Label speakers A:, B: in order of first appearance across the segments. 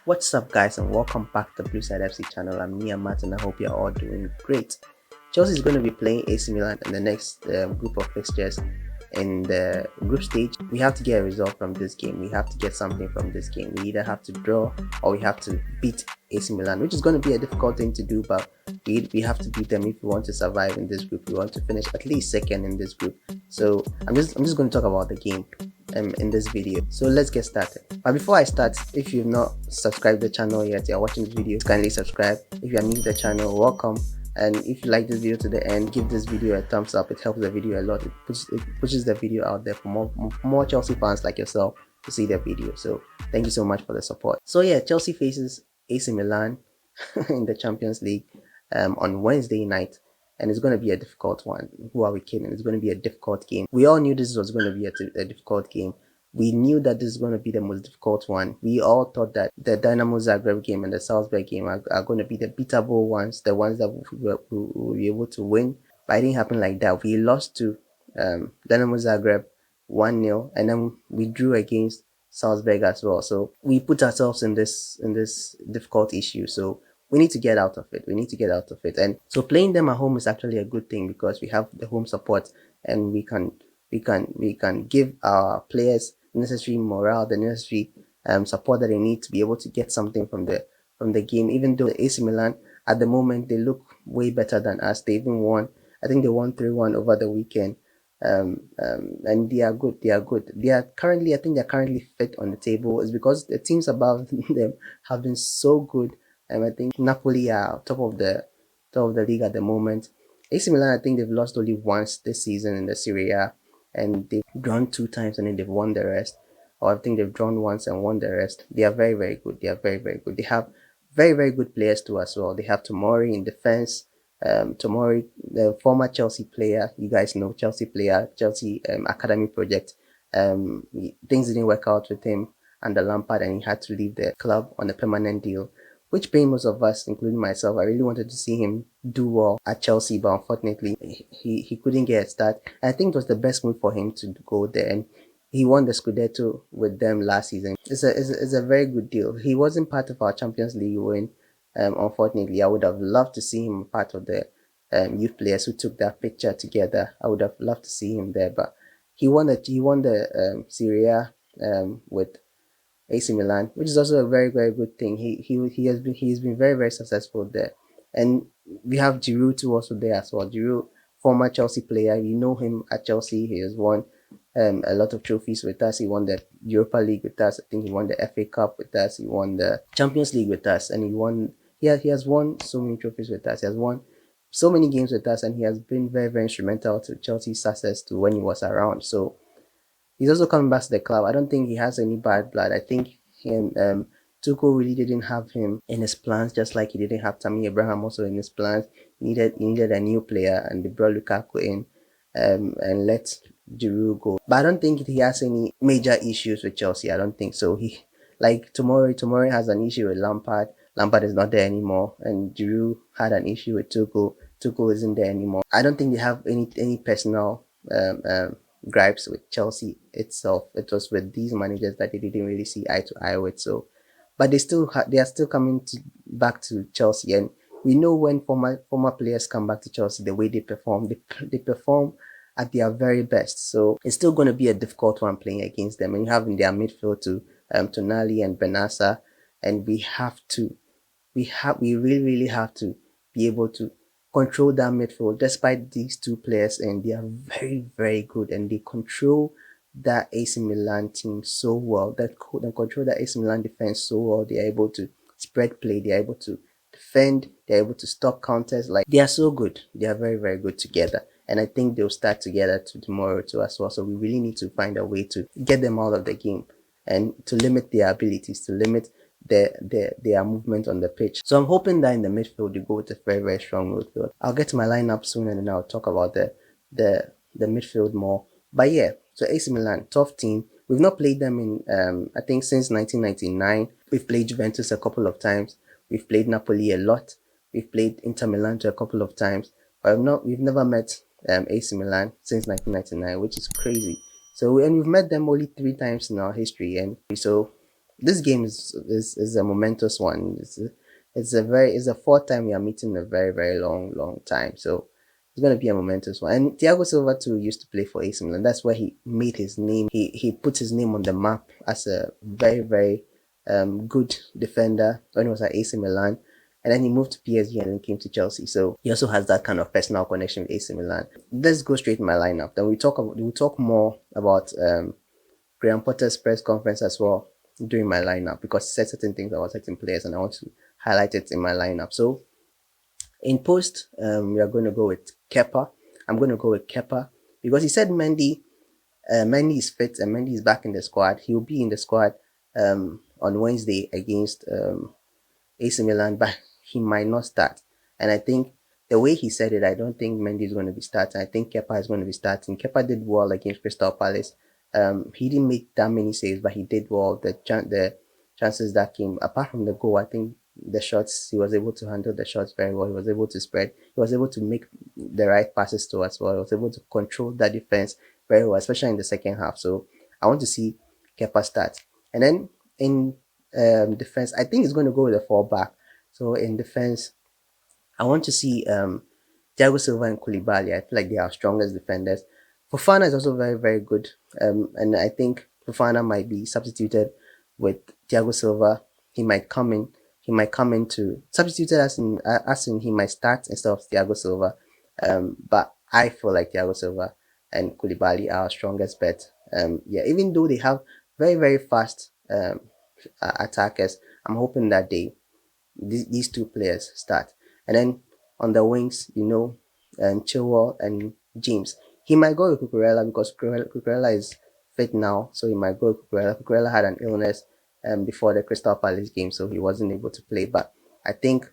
A: What's up, guys, and welcome back to Blue Side FC channel. I'm Nia Matt, and I hope you're all doing great. Chelsea is going to be playing AC Milan in the next group of fixtures in the group stage. We have to get a result from this game. We have to get something from this game. We either have to draw or we have to beat AC Milan, which is going to be a difficult thing to do, but we have to beat them if we want to survive in this group. We want to finish at least second in this group. So I'm just going to talk about the game in this video. So let's get started. But before I start, if you've not subscribed to the channel yet, you're watching this video, kindly subscribe. If you are new to the channel, welcome. And if you like this video to the end, give this video a thumbs up. It helps the video a lot. It pushes the video out there for more Chelsea fans like yourself to see the video. So thank you so much for the support. So yeah, Chelsea faces AC Milan in the Champions League on Wednesday night, and it's going to be a difficult one. Who are we kidding? It's going to be a difficult game. We all knew this was going to be a difficult game. We knew that this is going to be the most difficult one. We all thought that the Dynamo Zagreb game and the Salzburg game are going to be the beatable ones, the ones that we'll be able to win. But it didn't happen like that. We lost to Dynamo Zagreb 1-0, and then we drew against Salzburg as well. So we put ourselves in this difficult issue. So we need to get out of it. We need to get out of it. And so playing them at home is actually a good thing because we have the home support, and we can give our players necessary morale, the necessary support that they need to be able to get something from the game. Even though AC Milan at the moment, they look way better than us. They even won, I think they won 3-1 over the weekend. And they are good. They are good. I think they're currently fit on the table. It's because the teams above them have been so good. I think Napoli are top of the league at the moment. AC Milan, I think they've lost only once this season in the Serie A, and they've drawn 2 times and then they've won the rest. Or I think they've drawn once and won the rest. They are very, very good. They are very, very good. They have very, very good players too as well. They have Tomori in defense. Tomori, the former Chelsea player, you guys know, Chelsea player, Chelsea academy project. Things didn't work out with him under Lampard, and he had to leave the club on a permanent deal, which pained most of us, including myself. I really wanted to see him do well at Chelsea, but unfortunately, he couldn't get a start. And I think it was the best move for him to go there, and he won the Scudetto with them last season. It's a very good deal. He wasn't part of our Champions League win. Unfortunately, I would have loved to see him part of the youth players who took that picture together. I would have loved to see him there, but he won the Serie A with AC Milan, which is also a very, very good thing. He's been very, very successful there. And we have Giroud too also there as well. Giroud, former Chelsea player, you know him at Chelsea. He has won a lot of trophies with us. He won the Europa League with us. I think he won the FA Cup with us. He won the Champions League with us, and he has won so many trophies with us. He has won so many games with us, and he has been very, very instrumental to Chelsea's success to when he was around. So he's also coming back to the club. I don't think he has any bad blood. I think Tuchel really didn't have him in his plans, just like he didn't have Tammy Abraham also in his plans. He needed a new player, and they brought Lukaku in and let Giroud go. But I don't think he has any major issues with Chelsea. I don't think so. Tomori has an issue with Lampard. Lampard is not there anymore, and Giroud had an issue with Tuchel. Tuchel isn't there anymore. I don't think they have any personal gripes with Chelsea itself. It was with these managers that they didn't really see eye to eye with. So, but they are still coming back to Chelsea, and we know when former players come back to Chelsea, the way they perform, they perform at their very best. So it's still going to be a difficult one playing against them. And you have in their midfield to Tonali and Benassa, and we really, really have to be able to control that midfield despite these 2 players, and they are very, very good, and they control that AC Milan team so well. They control that AC Milan defense so well. They are able to spread play. They are able to defend. They are able to stop counters. Like, they are so good. They are very, very good together, and I think they'll start together tomorrow too as well. So we really need to find a way to get them out of the game and to limit their abilities, to limit their movement on the pitch. So I'm hoping that in the midfield you go with a very, very strong midfield. I'll get to my lineup soon, and then I'll talk about the midfield more. But yeah, so AC Milan, tough team. We've not played them in I think since 1999. We've played Juventus a couple of times. We've played Napoli a lot. We've played Inter Milan a couple of times. But we've never met AC Milan since 1999, which is crazy. So and we've met them only 3 times in our history, and so this game is a momentous one. It's a fourth time we are meeting in a very very long time. So it's gonna be a momentous one. And Thiago Silva too used to play for AC Milan. That's where he made his name. He put his name on the map as a very very good defender when he was at AC Milan. And then he moved to PSG and then came to Chelsea. So he also has that kind of personal connection with AC Milan. Let's go straight to my lineup. Then we'll talk more about Graham Potter's press conference as well during my lineup, because he said certain things about certain players and I want to highlight it in my lineup. So in post, we are going to go with Kepa. I'm going to go with Kepa because he said Mendy is fit and Mendy is back in the squad. He'll be in the squad on Wednesday against AC Milan, but he might not start. And I think the way he said it, I don't think Mendy is going to be starting. I think Kepa is going to be starting. Kepa did well against Crystal Palace. He didn't make that many saves, but he did well. The chances that came, apart from the goal, I think the shots, he was able to handle the shots very well. He was able to spread. He was able to make the right passes to us well. He was able to control that defense very well, especially in the second half. So I want to see Kepa start. And then in defense, I think it's going to go with a 4-back. So in defense, I want to see Thiago Silva and Koulibaly. I feel like they are our strongest defenders. Fofana is also very, very good. And I think Fofana might be substituted with Thiago Silva. He might come in. He might come in to substituted as in he might start instead of Thiago Silva. But I feel like Thiago Silva and Koulibaly are our strongest bet. Yeah, even though they have very, very fast attackers, I'm hoping that these two players start. And then on the wings, Chilwell and James. He might go with Cucurella because Cucurella is fit now, so he might go with Cucurella. Cucurella had an illness before the Crystal Palace game, so he wasn't able to play. But I think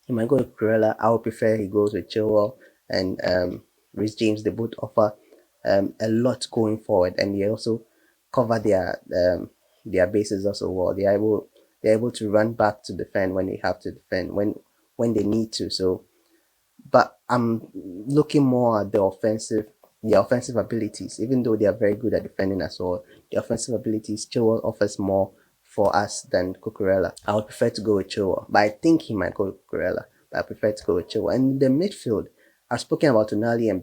A: he might go with Cucurella. I would prefer he goes with Chilwell and Reece James. They both offer a lot going forward, and they also cover their bases also well. They're able to run back to defend when they have to defend when they need to. So, but I'm looking more at the offensive abilities. Even though they are very good at defending as well, the offensive abilities, Chilwell offers more for us than Cucurella. I would prefer to go with Chilwell, but I think he might go with Cucurella. But I prefer to go with Chilwell. And in the midfield, I've spoken about Tonali and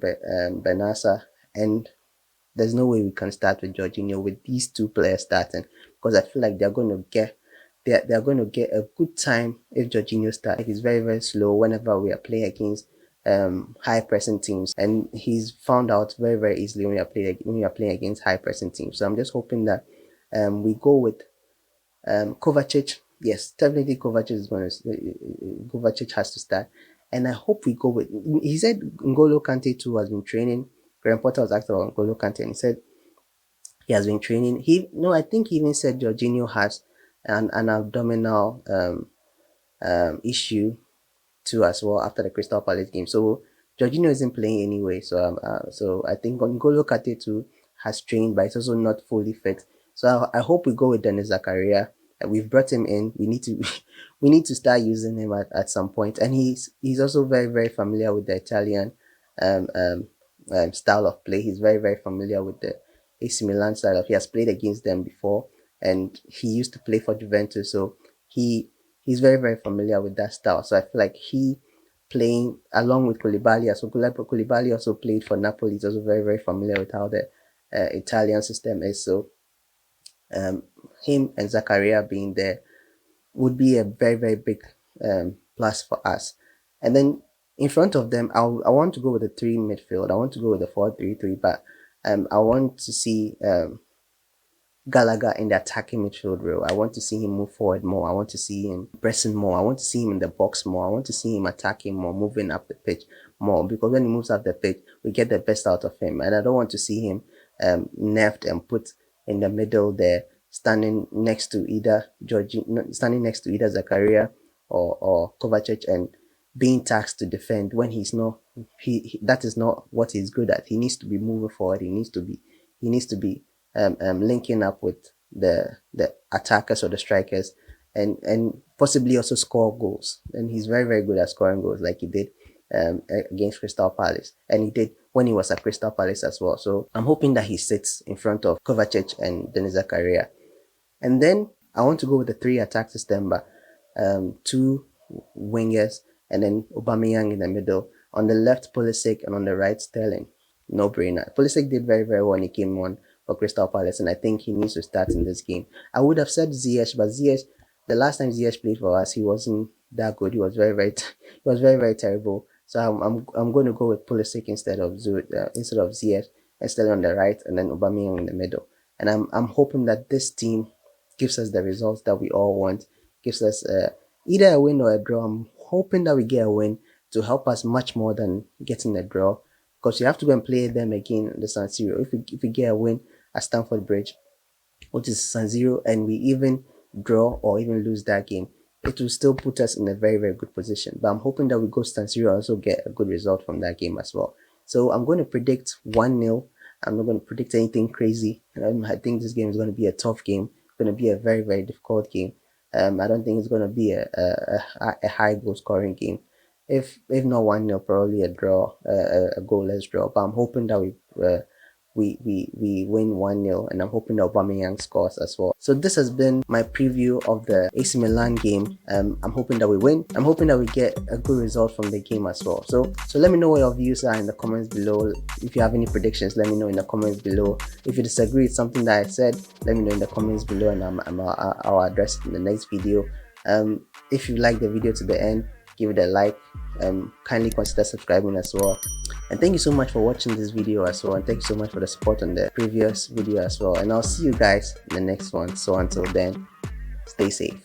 A: Benassa, and there's no way we can start with Jorginho with these two players starting, because I feel like they're going to get a good time if Jorginho starts. He's very very slow whenever we are playing against high pressing teams, and he's found out very very easily when we are playing against high pressing teams. So I'm just hoping that we go with Kovacic. Yes, definitely Kovacic has to start, and I hope we go with. He said N'Golo Kante too has been training. Graham Potter was asked about N'Golo Kante, and he said he has been training. I think he even said Jorginho has an abdominal issue too as well after the Crystal Palace game. So Jorginho isn't playing anyway. So I think N'Golo Kante too has trained, but it's also not fully fit. So I hope we go with Denis Zakaria. We've brought him in. We need to we need to start using him at some point. And he's also very very familiar with the Italian style of play. He's very very familiar with the AC Milan style. He has played against them before, and he used to play for Juventus. So he's very very familiar with that style. So I feel like he playing along with Koulibaly, so Koulibaly also played for Napoli. He's also very very familiar with how the Italian system is. So him and Zakaria being there would be a very very big plus for us. And then in front of them, I want to go with the 3 midfield. I want to go with the 4-3-3, but I want to see Gallagher in the attacking midfield role. I want to see him move forward more. I want to see him pressing more. I want to see him in the box more. I want to see him attacking more, moving up the pitch more, because when he moves up the pitch, we get the best out of him. And I don't want to see him nerfed and put in the middle there, standing next to either Zakaria or Kovacic and being tasked to defend when he's not. That is not what he's good at. He needs to be moving forward. He needs to be linking up with the attackers or the strikers, and possibly also score goals. And he's very very good at scoring goals, like he did against Crystal Palace, and he did when he was at Crystal Palace as well. So I'm hoping that he sits in front of Kovacic and Denis Zakaria. And then I want to go with the 3 attack system, but 2 wingers and then Aubameyang in the middle. On the left, Pulisic, and on the right, Sterling. No brainer. Pulisic did very, very well when he came on for Crystal Palace, and I think he needs to start in this game. I would have said Ziyech, but Ziyech, the last time Ziyech played for us, he wasn't that good. He was very, very, he was very, very terrible. So I'm going to go with Pulisic instead of Ziyech, and Sterling on the right, and then Aubameyang in the middle. And I'm hoping that this team gives us the results that we all want, gives us either a win or a draw. I'm hoping that we get a win to help us much more than getting a draw, because you have to go and play them again in the San Siro. If we get a win at Stamford Bridge, which is San Siro, and we even draw or even lose that game, it will still put us in a very, very good position. But I'm hoping that we go to San Siro and also get a good result from that game as well. So I'm going to predict 1-0. I'm not going to predict anything crazy. I think this game is going to be a tough game. It's going to be a very, very difficult game. I don't think it's going to be a high goal scoring game. If not 1-0, probably a draw, a goalless draw. But I'm hoping that we win 1-0, and I'm hoping that Aubameyang scores as well. So this has been my preview of the AC Milan game. I'm hoping that we win. I'm hoping that we get a good result from the game as well. So let me know what your views are in the comments below. If you have any predictions, let me know in the comments below. If you disagree with something that I said, let me know in the comments below, and I'll address it in the next video. If you like the video to the end, give it a like. Kindly consider subscribing as well. And thank you so much for watching this video as well, and thank you so much for the support on the previous video as well. And I'll see you guys in the next one. So until then, stay safe.